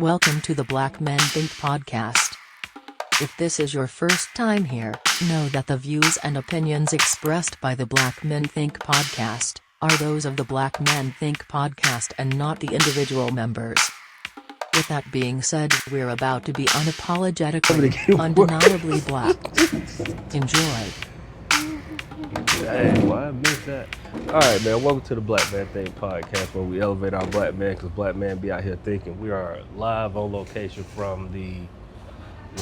Welcome to the Black Men Think podcast. If this is your first time here, know that the views and opinions expressed by the Black Men Think podcast are those of the Black Men Think podcast and not the individual members. With that being said, we're about to be unapologetically, undeniably black. Enjoy. Hey, why I missed that? All right, man. Welcome to the Black Man Think podcast, where we elevate our black man because black men be out here thinking. We are live on location from the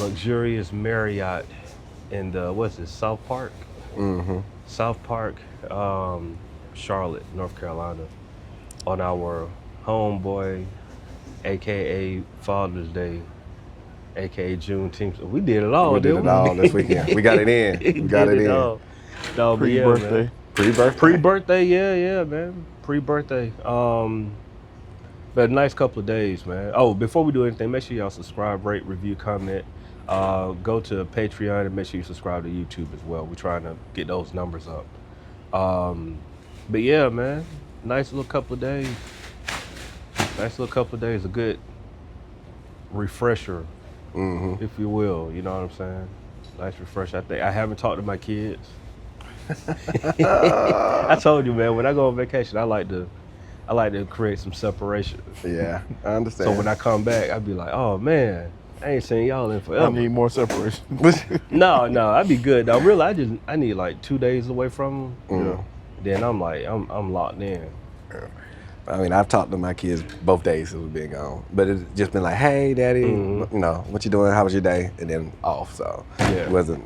luxurious Marriott in the South Park? Mm-hmm. South Park, Charlotte, North Carolina, on our homeboy, aka Father's Day, aka Juneteenth. We did it all. We did it all this weekend. We got it in. We got it in. No, Pre-birthday. Pre-birthday? Pre-birthday, yeah, man. Pre-birthday. But a nice couple of days, man. Oh, before we do anything, make sure y'all subscribe, rate, review, comment. Go to Patreon and make sure you subscribe to YouTube as well. We're trying to get those numbers up. But yeah, man, nice little couple of days. A good refresher, if you will. You know what I'm saying? Nice refresher. I haven't talked to my kids. I told you, man, when I go on vacation, I like to create some separation. Yeah, I understand. So when I come back, I'd be like, oh man, I ain't seen y'all in forever. I need more separation. No, I'd be good. Now, really, I need like 2 days away from them. Mm. Then I'm like, I'm locked in. Yeah. I mean, I've talked to my kids both days since we've been gone, but it's just been like, hey, daddy, you know, what you doing? How was your day? And then off. So it wasn't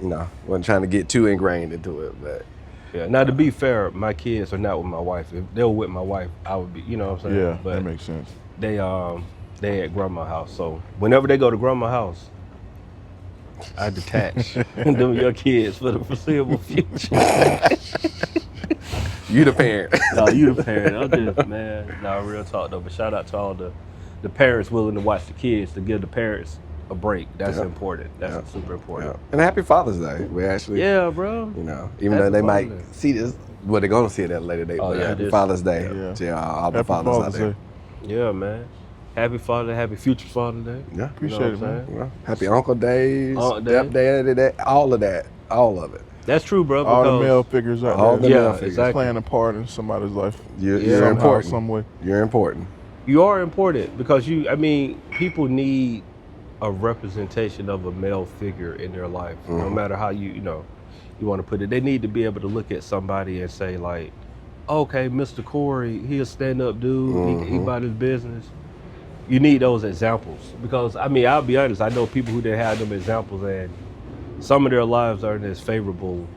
trying to get too ingrained into it, but. Yeah. Now, to be fair, my kids are not with my wife. If they were with my wife, I would be, you know what I'm saying? Yeah, but that makes sense. They at grandma's house. So whenever they go to grandma's house, I detach them your kids for the foreseeable future. You the parent. No, you the parent. I'm just, man. No, real talk though. But shout out to all the parents willing to watch the kids, to give the parents a break. That's important. That's super important. Yeah. And happy Father's Day. We actually, bro. You know, even Happy though they Father's might Day. see this, well, they're gonna see it at a later date. Oh, but yeah, happy Father's Day to all the Happy fathers out Father's there. Day. Yeah, man. Happy Father, happy future Father Day. Yeah, Appreciate You it, know what I'm man. saying? well, happy Uncle Days, Aunt Day. stepdad, all of that, all of it. That's true, bro. All the because- male figures out All there the male figures. exactly. playing a part in somebody's life. You're Somehow, important. some way. You're important. You are important because people need a representation of a male figure in their life, no matter how you want to put it. They need to be able to look at somebody and say like, okay, Mr. Corey, he a stand-up dude, he about his business. You need those examples because, I'll be honest, I know people who didn't have them examples and some of their lives aren't as favorable,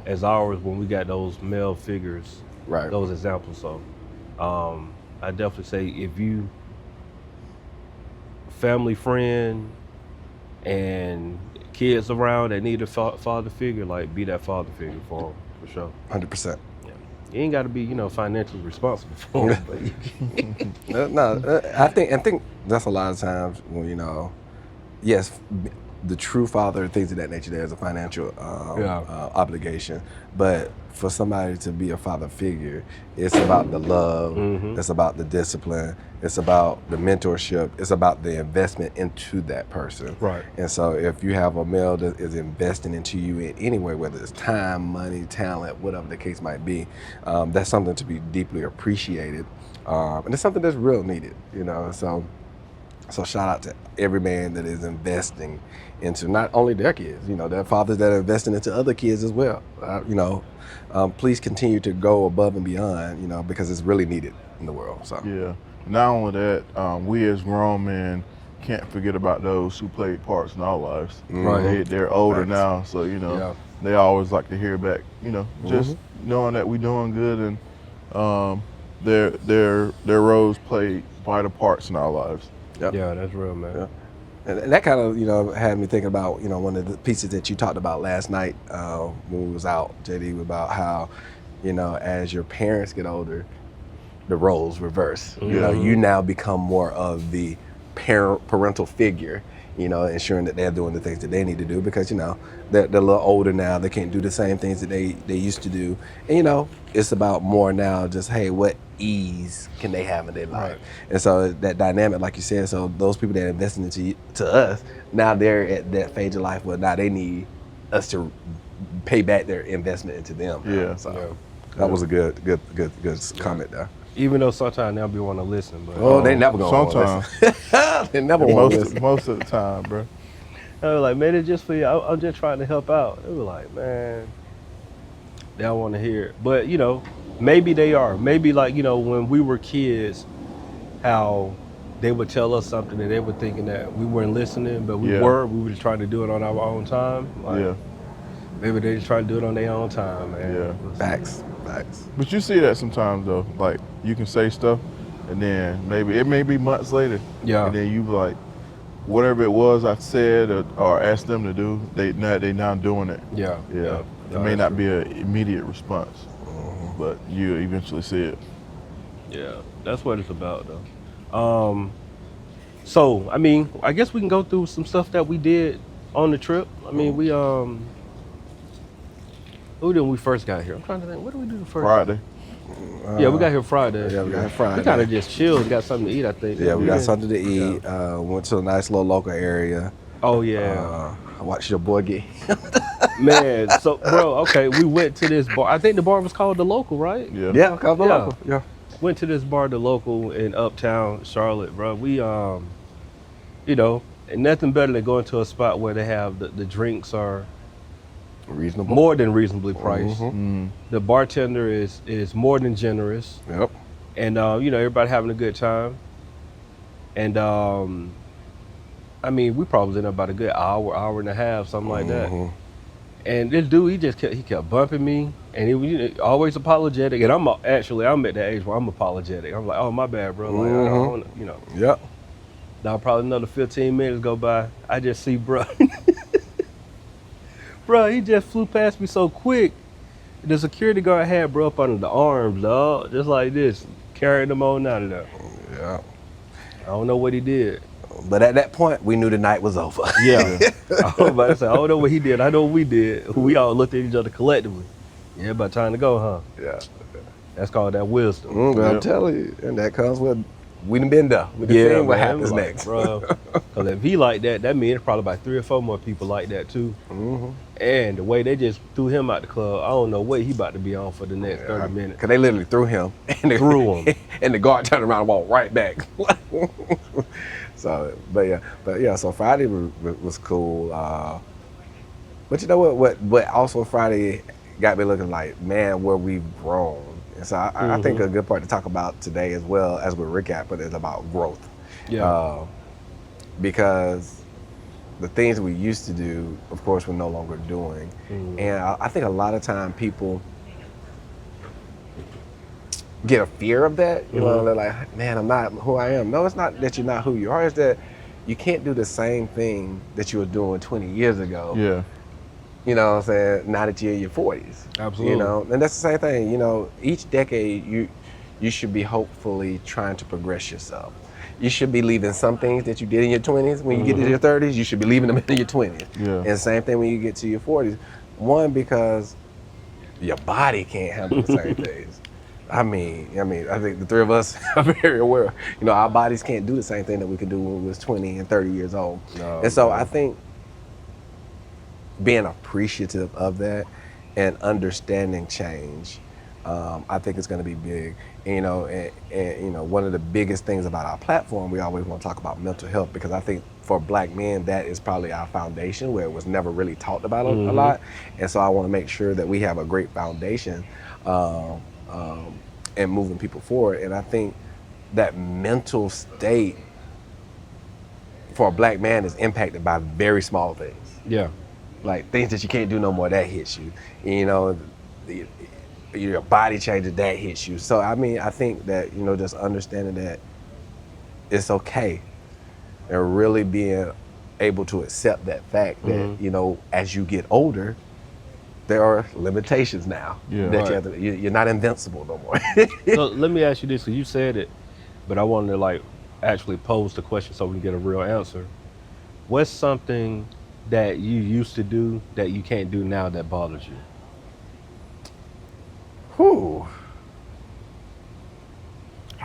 as ours when we got those male figures, Right. those examples. So I definitely say if you family friend and kids around that need a father figure, like be that father figure for them, for sure. 100%. You ain't got to be, financially responsible for them, but you can. I think that's a lot of times when yes, the true father, things of that nature. There's a financial obligation, but for somebody to be a father figure, it's about the love, it's about the discipline, it's about the mentorship, it's about the investment into that person. Right. And so if you have a male that is investing into you in any way, whether it's time, money, talent, whatever the case might be, that's something to be deeply appreciated. And it's something that's real needed, So shout out to every man that is investing into not only their kids, their fathers that are investing into other kids as well. Please continue to go above and beyond, because it's really needed in the world. So Yeah. Not only that, we as grown men can't forget about those who played parts in our lives. Right. They're older Facts. now, so they always like to hear back. Just knowing that we're doing good and their roles played vital parts in our lives. Yep. Yeah, that's real, man. Yeah. And that kind of, had me thinking about, one of the pieces that you talked about last night when we was out, JD, about how, as your parents get older, the roles reverse. You now become more of the parental figure, ensuring that they're doing the things that they need to do because, they're a little older now. They can't do the same things that they used to do. And, it's about more now just, hey, what ease can they have in their life? Right. And so that dynamic, like you said, so those people that invested to us, now they're at that phase of life where now they need us to pay back their investment into them. Yeah. So that was a good comment there. Even though sometimes they'll be want to listen, but Oh, they never gonna sometimes. listen. They never want to listen. Most of the time, bro. I was like, man, it's just for you. I'm just trying to help out. It was like, man, they don't want to hear it. But, you know, maybe they are. Maybe, like, you know, when we were kids, how they would tell us something and they were thinking that we weren't listening, but we were just trying to do it on our own time. Like, maybe they just trying to do it on their own time, man. Yeah. Facts. But you see that sometimes though. Like you can say stuff, and then maybe it may be months later. Yeah. And then you be like, whatever it was I said or asked them to do, they now doing it. Yeah. Yeah. It may not be an immediate response, but you eventually see it. Yeah, that's what it's about, though. So, I mean, I guess we can go through some stuff that we did on the trip. I mean, we who did we first got here? I'm trying to think. What did we do the first? Friday. Yeah, we got here Friday. Yeah, we got here Friday. We kind of just chilled, got something to eat, I think. Yeah, we got something to eat. Went to a nice little local area. Oh yeah. I watched your boy get. Man, so bro, okay, we went to this bar. I think the bar was called The Local, right? Yeah. Yeah, called the Yeah. local. Yeah. Went to this bar, The Local, in Uptown Charlotte, bro. We you know, and nothing better than going to a spot where they have the drinks are Reasonable. more than reasonably priced. Mm. The bartender is more than generous, Yep. and you know, everybody having a good time. And I mean, we probably was in there about a good hour and a half, something like that. And this dude, he kept bumping me, and he was, you know, always apologetic. And I'm at that age where I'm apologetic. I'm like, oh, my bad, bro. Like, I don't, you know. Yep. Now probably another 15 minutes go by. I just see, bro. Bro, he just flew past me so quick. The security guard had bro up under the arms, dog, just like this, carrying him on out of there. Yeah. I don't know what he did. But at that point, we knew the night was over. Yeah. I was about to say, I don't know what he did. I know what we did. We all looked at each other collectively. Yeah, about time to go, huh? Yeah. That's called that wisdom. But I'm telling you, and that comes with we done been there. We done seen what happens like, next. Bro. Because if he like that, that means probably about 3 or 4 more people like that too. And the way they just threw him out the club, I don't know what he about to be on for the next 30 minutes. Because they literally threw him. And Threw him. And the guard turned around and walked right back. So, but yeah, so Friday was cool. But you know what also Friday got me looking like, man, where we've grown. And so I think a good part to talk about today as well as with Rick at, but is about growth. Yeah. Because the things we used to do, of course, we're no longer doing. And I think a lot of time people get a fear of that. You know, they're like, man, I'm not who I am. No, it's not that you're not who you are. It's that you can't do the same thing that you were doing 20 years ago. Yeah. You know what I'm saying? Now that you're in your 40s. Absolutely. You know, and that's the same thing. You know, each decade you should be hopefully trying to progress yourself. You should be leaving some things that you did in your 20s. When you get to your 30s, you should be leaving them in your 20s. Yeah. And same thing when you get to your 40s. One, because your body can't handle the same things. I mean, I think the three of us are very aware. You know, our bodies can't do the same thing that we could do when we was 20 and 30 years old. No, and so man. I think being appreciative of that and understanding change, I think it's going to be big. And, you know, one of the biggest things about our platform, we always want to talk about mental health, because I think for Black men, that is probably our foundation, where it was never really talked about a lot. And so I want to make sure that we have a great foundation and moving people forward. And I think that mental state for a Black man is impacted by very small things. Yeah. Like things that you can't do no more, that hits you. You know, your body changes, that hits you. So I mean, I think that, you know, just understanding that it's okay and really being able to accept that fact that, you know, as you get older, there are limitations now. Yeah. That Right. you're not invincible no more. So let me ask you this, because you said it, but I wanted to like actually pose the question so we can get a real answer. What's something that you used to do that you can't do now that bothers you? Whew.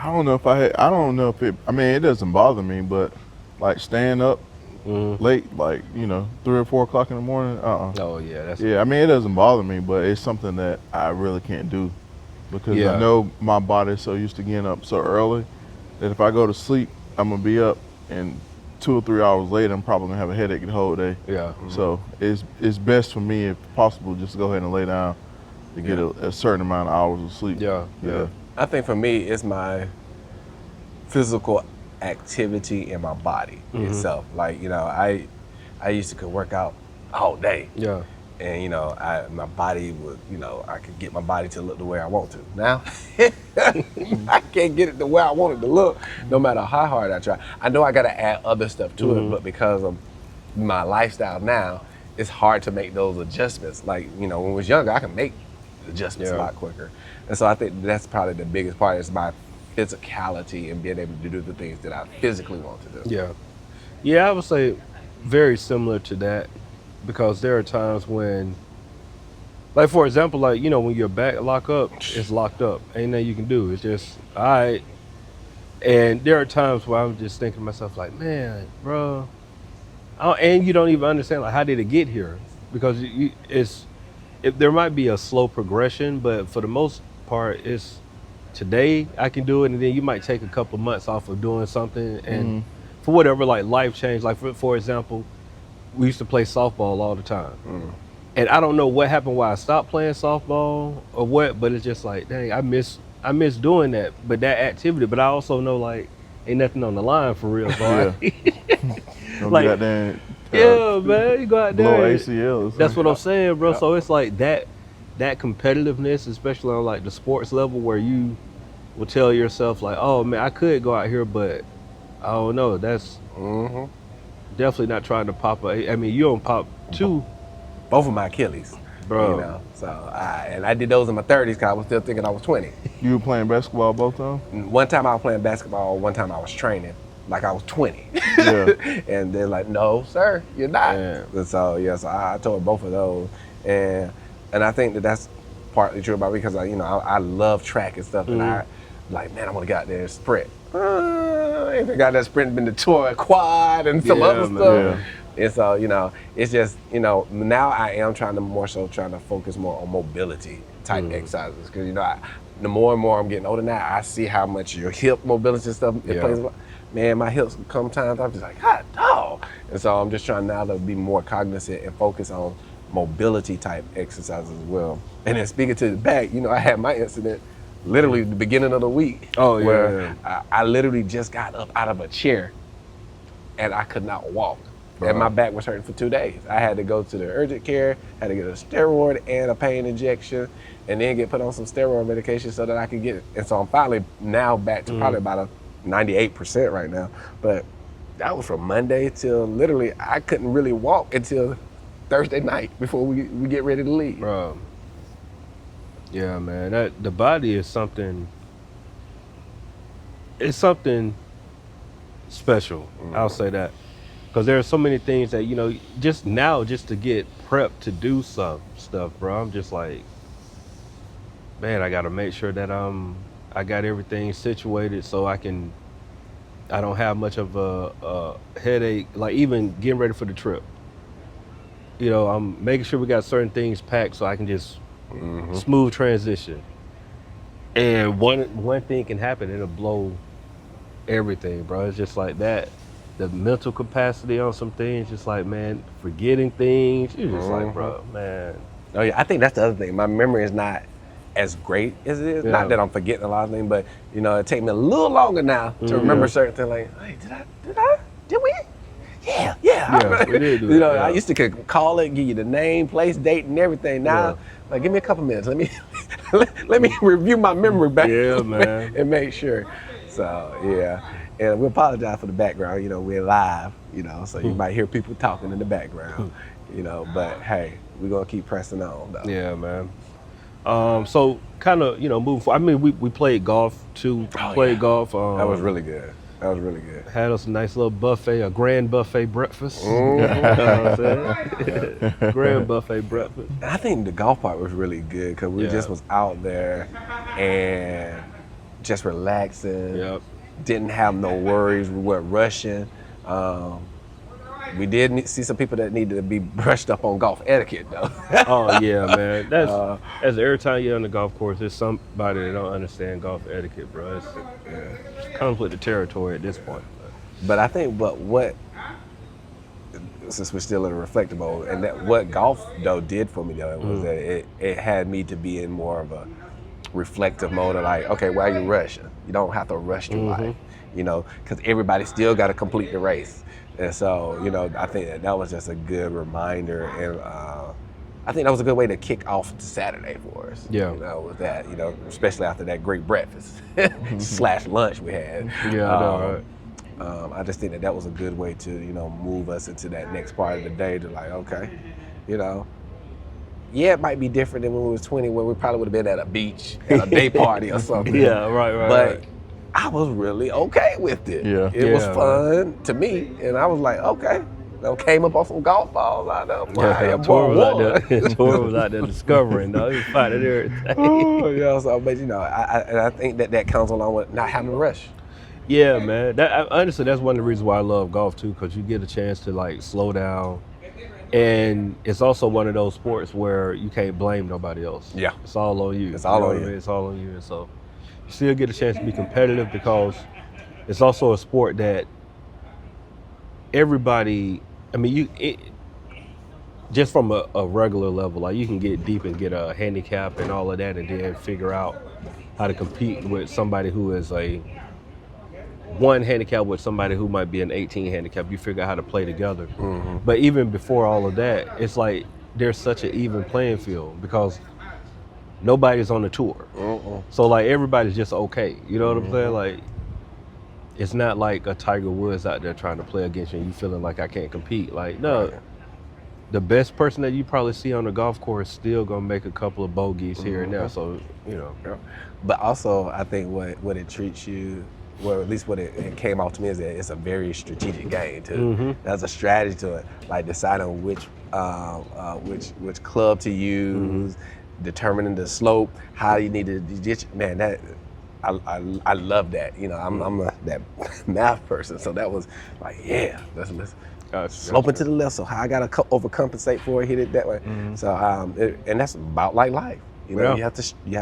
I don't know if it, I mean, it doesn't bother me, but like staying up late, like, 3 or 4 o'clock in the morning, Oh yeah, that's Yeah, I mean, it doesn't bother me, but it's something that I really can't do because Yeah. I know my body's so used to getting up so early that if I go to sleep, I'm gonna be up, and 2 or 3 hours later, I'm probably gonna have a headache the whole day. yeah. So it's best for me, if possible, just to go ahead and lay down to get a certain amount of hours of sleep. Yeah. I think for me, it's my physical activity in my body itself. Like, I used to could work out all day. Yeah. And, my body would, I could get my body to look the way I want to. Now, I can't get it the way I want it to look, no matter how hard I try. I know I got to add other stuff to it, but because of my lifestyle now, it's hard to make those adjustments. Like, when I was younger, I could make adjustments a lot quicker. And so I think that's probably the biggest part is my physicality and being able to do the things that I physically want to do. Yeah. Yeah, I would say very similar to that, because there are times when, like, for example, like, when your back lock up, it's locked up. Ain't nothing you can do. It's just, all right. And there are times where I'm just thinking to myself, like, man, bro, and you don't even understand, like, how did it get here? Because there might be a slow progression, but for the most part, it's today I can do it, and then you might take a couple of months off of doing something, and for whatever, like, life change. Like, for example, we used to play softball all the time. And I don't know what happened why I stopped playing softball or what, but it's just like, dang, I miss doing that, but that activity. But I also know, like, ain't nothing on the line for real. So Don't like, get out there and, yeah, man, you go out there. blow and- ACL. That's what I'm saying, bro. So it's like that competitiveness, especially on like the sports level, where you will tell yourself like, oh man, I could go out here, but I don't know. That's definitely not trying to pop I mean, you don't pop two. Both of my Achilles, Bro. So and I did those in my 30s because I was still thinking I was 20. You were playing basketball both of them? One time I was playing basketball, one time I was training like I was 20. Yeah. And they're like, no, sir, you're not. Yeah. And so, so I told both of those. And I think that's partly true about me because, I love track and stuff. And I like, man, I want to get out there and sprint. If I got that sprint, been the tour quad and some other stuff. Yeah. And so, it's just, now I am trying to focus more on mobility type exercises. Because, the more and more I'm getting older now, I see how much your hip mobility and stuff it plays. Man, my hips come times, I'm just like, hot dog. And so I'm just trying now to be more cognizant and focus on mobility type exercises as well. And then speaking to the back, I had my incident literally the beginning of the week. Oh, yeah. Where I literally just got up out of a chair and I could not walk. And my back was hurting for 2 days. I had to go to the urgent care, had to get a steroid and a pain injection, and then get put on some steroid medication so that I could get it. And so I'm finally now back to probably about a 98% right now. But that was from Monday till literally I couldn't really walk until Thursday night before we get ready to leave. Bro. Yeah, man. The body is something. It's something special. I'll say that, because there are so many things that just to get prepped to do some stuff, bro. I'm just like, man, I got to make sure that I got everything situated so I don't have much of a headache. Like even getting ready for the trip. I'm making sure we got certain things packed so I can just smooth transition. And one thing can happen, it'll blow everything, bro. It's just like that. The mental capacity on some things, just like, man, forgetting things. You're just like, bro, man. Oh yeah, I think that's the other thing. My memory is not as great as it is. Yeah. Not that I'm forgetting a lot of things, but it takes me a little longer now to remember certain things. Like, hey, did we? Yeah. Yeah, we did do it, yeah. I used to could call it, give you the name, place, date, and everything. Now, like, give me a couple minutes. Let me let me review my memory back. Yeah, man. And make sure. So yeah, and we apologize for the background. We're live. So you might hear people talking in the background. But hey, we're gonna keep pressing on though. Yeah, man. So kind of, moving forward. I mean, we played golf too. Golf. That was really good. Had us a nice little buffet, a grand buffet breakfast. You know what I'm saying? Grand buffet breakfast. I think the golf part was really good because we just was out there and just relaxing. Yep. Didn't have no worries. We weren't rushing. We did see some people that needed to be brushed up on golf etiquette, though. Oh yeah, man. That's every time you're on the golf course, there's somebody that don't understand golf etiquette, bro. It's conflict of territory at this point. But I think, since we're still in a reflective mode, and that what golf though did for me though was that it had me to be in more of a reflective mode of like, okay, why are you rushing? You don't have to rush through life, because everybody still got to complete the race. And so, I think that was just a good reminder, and I think that was a good way to kick off Saturday for us. Yeah. With that, especially after that great breakfast / lunch we had. Yeah, I know, right? I just think that was a good way to, move us into that next part of the day to like, okay, yeah, it might be different than when we was 20, when we probably would have been at a beach, at a day party or something. Yeah, right. But I was really okay with it. Yeah. It was fun to me, and I was like, okay. I came up on some golf balls out there. Tor was out there discovering, though. He was finding everything. But I think that comes along with not having to rush. Yeah, man. Honestly, that's one of the reasons why I love golf too, because you get a chance to like slow down, and it's also one of those sports where you can't blame nobody else. Yeah, it's all on you. It's all on you. It's all on you, and so you still get a chance to be competitive because it's also a sport that everybody. I mean, just from a regular level, like you can get deep and get a handicap and all of that, and then figure out how to compete with somebody who is a 1 handicap with somebody who might be an 18 handicap. You figure out how to play together. But even before all of that, it's like there's such an even playing field because nobody's on the tour. So like everybody's just okay. You know what I'm saying? Like it's not like a Tiger Woods out there trying to play against you and you feeling like I can't compete. Like no, the best person that you probably see on the golf course still gonna make a couple of bogeys here and there. So But also I think what it treats you. Well, at least what it came off to me is that it's a very strategic game too. There's a strategy to it, like deciding which club to use, determining the slope, how you need to. Man, that I love that. I'm that math person, so that was like, yeah, let's sloping to the left. So how I gotta overcompensate for it, hit it that way. So and that's about like life. You have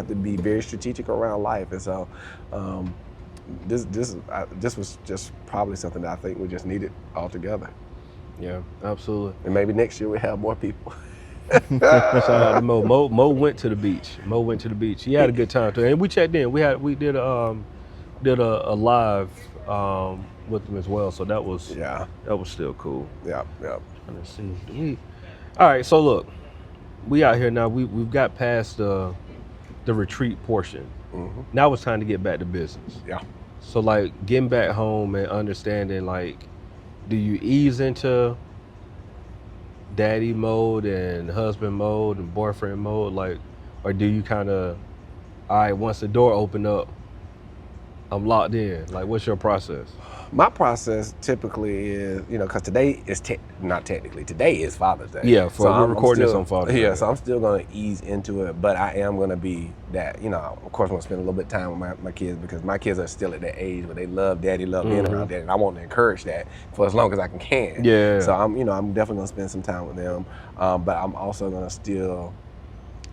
to be very strategic around life, and so. This was just probably something that I think we just needed altogether. Yeah, absolutely. And maybe next year we have more people. Shout out to Mo. Mo went to the beach. He had a good time too, and we checked in. We did a live with him as well. So that was still cool. Yeah. Let's see. All right. So look, we out here now. We've got past the retreat portion. Now it's time to get back to business. Yeah. So like getting back home and understanding, like, do you ease into daddy mode and husband mode and boyfriend mode, like, or do you kind of, all right, once the door open up, I'm locked in? Like, what's your process? My process typically is, because today is not technically, today is Father's Day. Yeah, we're recording this on Father's Day. Yeah, so I'm still going to ease into it, but I am going to be that, of course I'm going to spend a little bit of time with my kids because my kids are still at that age where they love daddy, love being around daddy, and I want to encourage that for as long as I can. Yeah. So I'm definitely going to spend some time with them, but I'm also going to still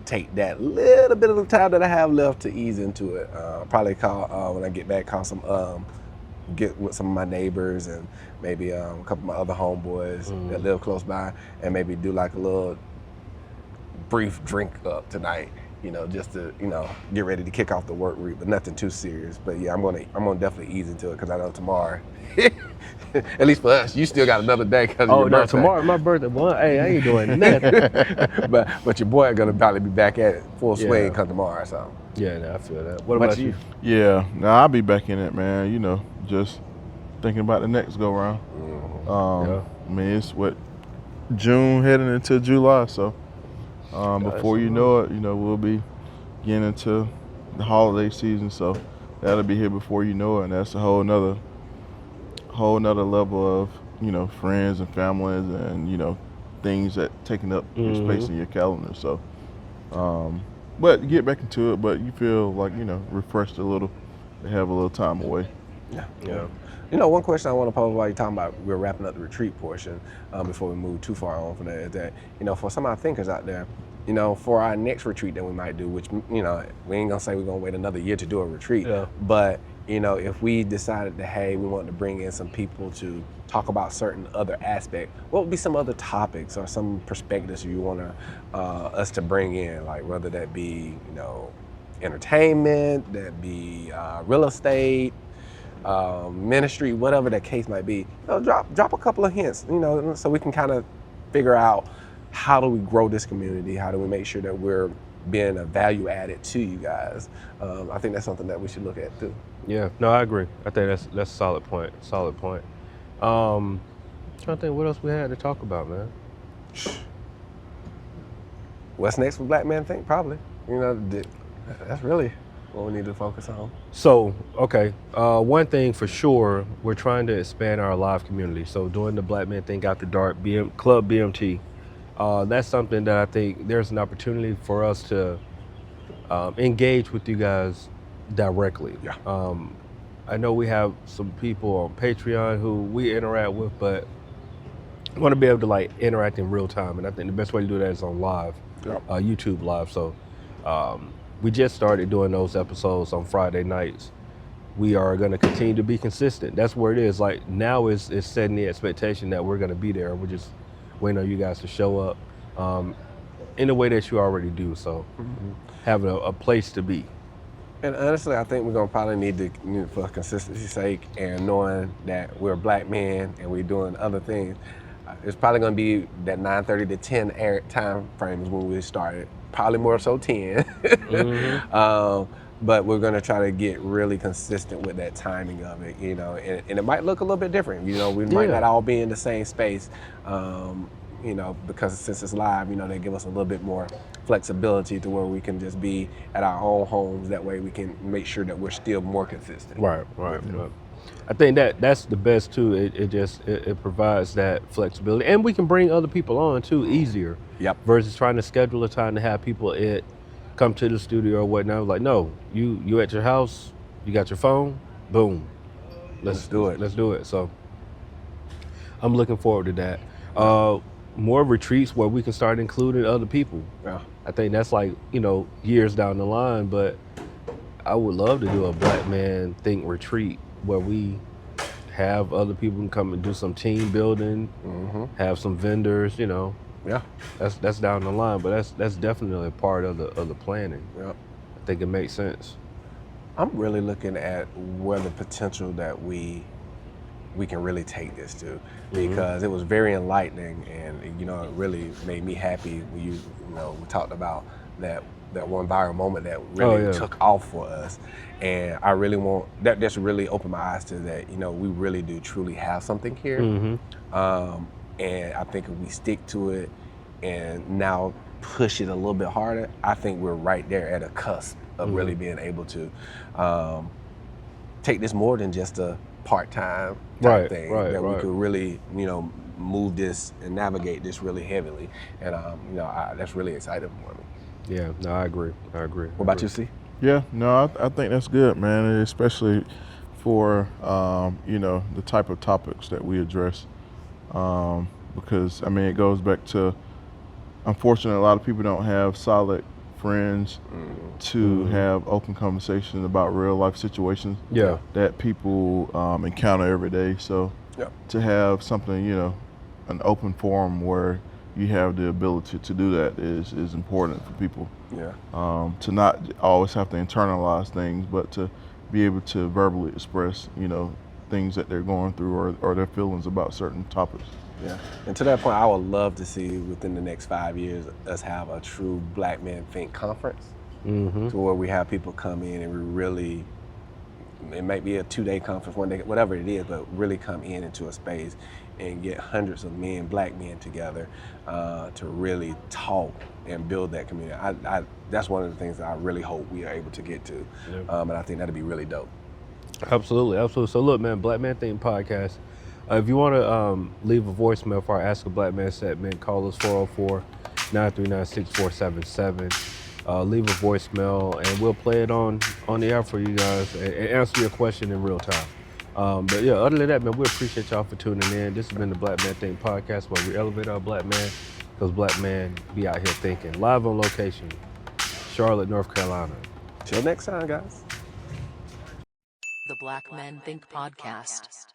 take that little bit of the time that I have left to ease into it. Probably call, when I get back, get with some of my neighbors and maybe a couple of my other homeboys that live close by, and maybe do like a little brief drink up tonight, just to get ready to kick off the work week, but nothing too serious. But yeah, I'm gonna definitely ease into it because I know tomorrow, at least for us, you still got another day because of your birthday. Tomorrow my birthday. Well, hey, I ain't doing nothing. but your boy gonna probably be back at it full swing come tomorrow. So yeah, I feel that. What about you? Yeah, I'll be back in it, man. Just thinking about the next go round. I mean, it's June heading into July, so before you know it, we'll be getting into the holiday season. So that'll be here before you know it, and that's a whole nother level of friends and families and things that taking up space in your calendar. So, but get back into it. But you feel like refreshed a little have a little time away. Yeah. You know, one question I want to pose while you're talking about we're wrapping up the retreat portion before we move too far on from that is that, you know, for some of our thinkers out there, you know, for our next retreat that we might do, which, you know, we ain't gonna say we're gonna wait another year to do a retreat, but, you know, if we decided that, hey, we want to bring in some people to talk about certain other aspects, what would be some other topics or some perspectives you want us to bring in, like whether that be, you know, entertainment, that be real estate, ministry, whatever the case might be, you know, drop a couple of hints, you know, so we can kind of figure out how do we grow this community, how do we make sure that we're being a value added to you guys. I think that's something that we should look at too. Yeah, no, I agree. I think that's a solid point. Trying to think what else we had to talk about, man. What's next for Black Men Think? Probably, you know, that's really what we need to focus on. So, okay, one thing for sure, we're trying to expand our live community. So doing the Black Men Think After Dark Club BMT, that's something that I think there's an opportunity for us to engage with you guys directly. Yeah. I know we have some people on Patreon who we interact with, but I want to be able to like interact in real time. And I think the best way to do that is on live, YouTube live. So we just started doing those episodes on Friday nights. We are going to continue to be consistent. That's where it is. Like now is setting the expectation that we're going to be there. We're just waiting on you guys to show up in the way that you already do. So having a place to be. And honestly, I think we're gonna probably need to, for consistency's sake and knowing that we're Black men and we're doing other things, it's probably gonna be that 9:30 to 10 time frame is when we started. Probably more so 10. But we're gonna try to get really consistent with that timing of it, you know, and it might look a little bit different. You know, we might not all be in the same space, you know, because since it's live, you know, they give us a little bit more flexibility to where we can just be at our own homes. That way we can make sure that we're still more consistent. Right. I think that's the best too. It provides that flexibility, and we can bring other people on too easier. Yep. Versus trying to schedule a time to have people come to the studio or whatnot. Like, no, you at your house, you got your phone, boom, let's do it. So I'm looking forward to that. More retreats where we can start including other people. Yeah. I think that's like, you know, years down the line, but I would love to do a Black Man Think retreat where we have other people can come and do some team building, have some vendors, you know. Yeah. That's down the line, but that's definitely a part of the planning. Yeah. I think it makes sense. I'm really looking at where the potential that we can really take this to, because it was very enlightening, and you know, it really made me happy when you know, we talked about that one viral moment that really took off for us, and I really want that just really opened my eyes to that, you know, we really do truly have something here, and I think if we stick to it and now push it a little bit harder, I think we're right there at a cusp of really being able to take this more than just a part-time type thing, that we could really, you know, move this and navigate this really heavily, and you know, that's really exciting for me. Yeah, no, I agree. What about you, C? Yeah, no, I think that's good, man, and especially for you know, the type of topics that we address, because I mean, it goes back to, unfortunately, a lot of people don't have solid friends to have open conversations about real life situations that people encounter every day. So to have something, you know, an open forum where you have the ability to do that is important for people. To not always have to internalize things, but to be able to verbally express, you know, things that they're going through or their feelings about certain topics. Yeah, and to that point, I would love to see within the next 5 years us have a true Black Men Think conference, to where we have people come in and we really, it might be a 2-day conference, 1 day, whatever it is, but really come into a space and get hundreds of men, Black men together to really talk and build that community. That's one of the things that I really hope we are able to get to, and I think that'd be really dope. Absolutely. So look, man, Black Man Think podcast. If you want to leave a voicemail for our Ask a Black Man segment, call us 404-939-6477. leave a voicemail, and we'll play it on the air for you guys and answer your question in real time. But yeah, other than that, man, we appreciate y'all for tuning in. This has been the Black Man Think podcast, where we elevate our black man, because black men be out here thinking. Live on location, Charlotte, North Carolina. Till next time, guys. The Black Men Think podcast.